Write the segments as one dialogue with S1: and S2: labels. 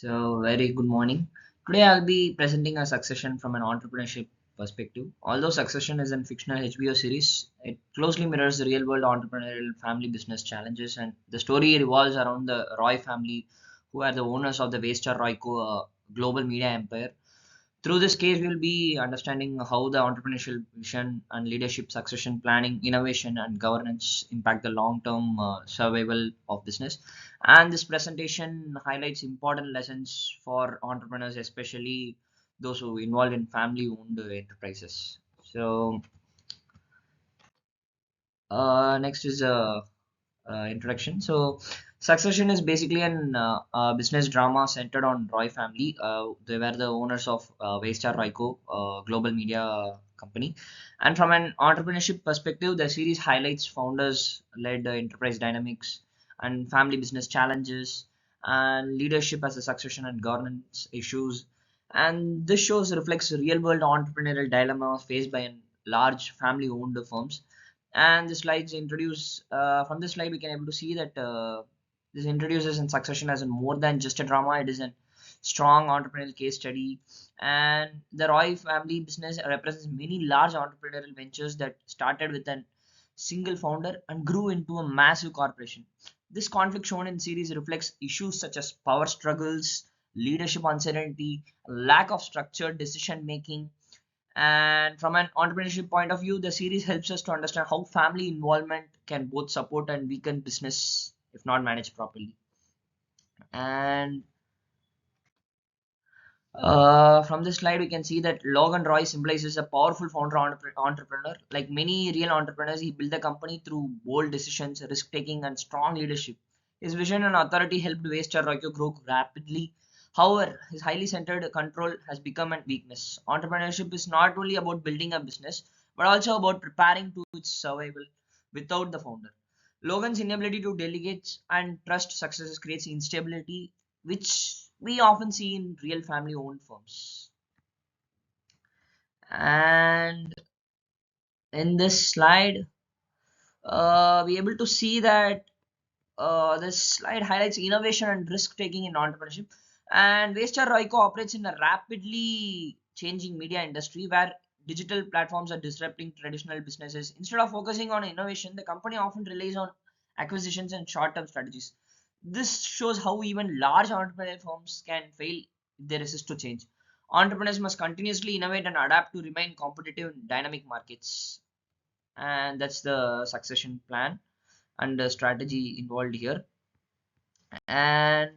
S1: Very good morning. Today, I'll be presenting a succession from an entrepreneurship perspective. Although Succession is a fictional HBO series, it closely mirrors the real world entrepreneurial family business challenges, and the story revolves around the Roy family, who are the owners of the Waystar Royco global media empire. Through this case, we'll be understanding how the entrepreneurial vision and leadership succession planning, innovation, and governance impact the long term survival of business. And this presentation highlights important lessons for entrepreneurs, especially those who involved in family owned enterprises. Next is introduction. Succession is basically an business drama centered on Roy family. They were the owners of Waystar Royco, global media company. And from an entrepreneurship perspective, the series highlights founders-led enterprise dynamics and family business challenges and leadership as a succession and governance issues. And this shows reflects real-world entrepreneurial dilemmas faced by large family-owned firms. And the slides introduce from this slide we can able to see that this introduces in Succession as a more than just a drama. It is a strong entrepreneurial case study, and the Roy family business represents many large entrepreneurial ventures that started with a single founder and grew into a massive corporation. This conflict shown in series reflects issues such as power struggles, leadership uncertainty, lack of structured decision making. And from an entrepreneurship point of view, the series helps us to understand how family involvement can both support and weaken business if not managed properly. And from this slide, we can see that Logan Roy symbolizes a powerful founder entrepreneur. Like many real entrepreneurs, he built the company through bold decisions, risk taking, and strong leadership. His vision and authority helped Waystar Royco grow rapidly. However, his highly centered control has become a weakness. Entrepreneurship is not only about building a business, but also about preparing to its survival without the founder. Logan's inability to delegate and trust successes creates instability, which we often see in real family owned firms. And in this slide, we able to see that this slide highlights innovation and risk taking in entrepreneurship. And Waystar Royco operates in a rapidly changing media industry where digital platforms are disrupting traditional businesses. Instead of focusing on innovation, the company often relies on acquisitions and short term strategies. This shows how even large entrepreneurial firms can fail if they resist to change. Entrepreneurs must continuously innovate and adapt to remain competitive in dynamic markets. And that's the succession plan and the strategy involved here. And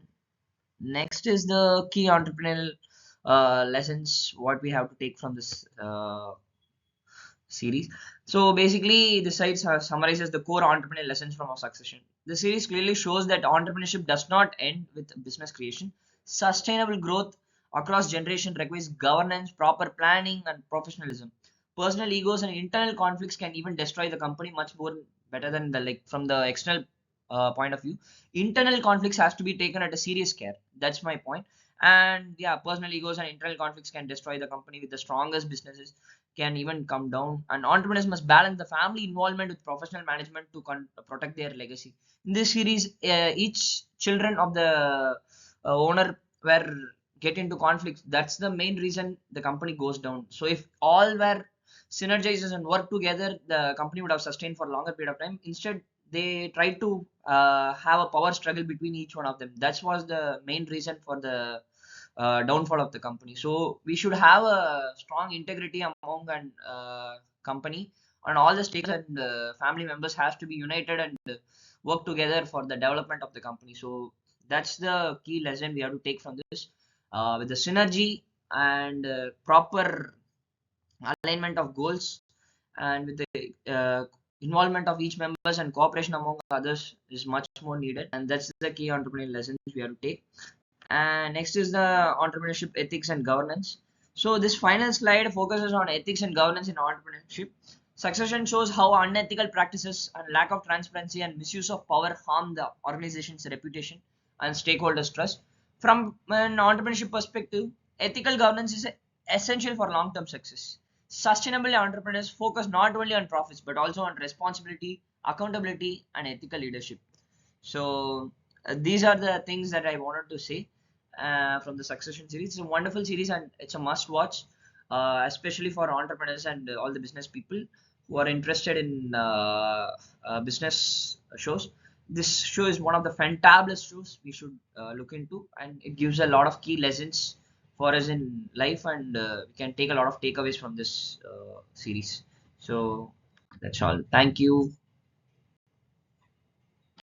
S1: next is the key entrepreneurial lessons what we have to take from this series. So basically, the site summarizes the core entrepreneurial lessons from our succession. The series clearly shows that entrepreneurship does not end with business creation. Sustainable growth across generation requires governance, proper planning, and professionalism. Personal egos and internal conflicts can even destroy the company much more better than the like from the external point of view. Internal conflicts has to be taken at a serious care. That's my point. And yeah, personal egos and internal conflicts can destroy the company. With the strongest businesses can even come down, and entrepreneurs must balance the family involvement with professional management to protect their legacy. In this series, each children of the owner were get into conflicts. That's the main reason the company goes down. So if all were synergizes and work together, the company would have sustained for a longer period of time. Instead, they tried to have a power struggle between each one of them. That was the main reason for the downfall of the company. So we should have a strong integrity among an company, and all the stakeholders and family members has to be united and work together for the development of the company. So that's the key lesson we have to take from this. With the synergy and proper alignment of goals, and with the involvement of each members and cooperation among others is much more needed, and that's the key entrepreneurial lessons we have to take. And next is the entrepreneurship ethics and governance. So this final slide focuses on ethics and governance in entrepreneurship. Succession shows how unethical practices and lack of transparency and misuse of power harm the organization's reputation and stakeholders trust. From an entrepreneurship perspective, ethical governance is essential for long-term success. Sustainable entrepreneurs focus not only on profits but also on responsibility, accountability, and ethical leadership. So these are the things that I wanted to say. from the Succession series. It's a wonderful series and it's a must watch, especially for entrepreneurs and all the business people who are interested in business shows. This show is one of the fantabulous shows we should look into, and it gives a lot of key lessons for us in life, and we can take a lot of takeaways from this series. So that's all. Thank you.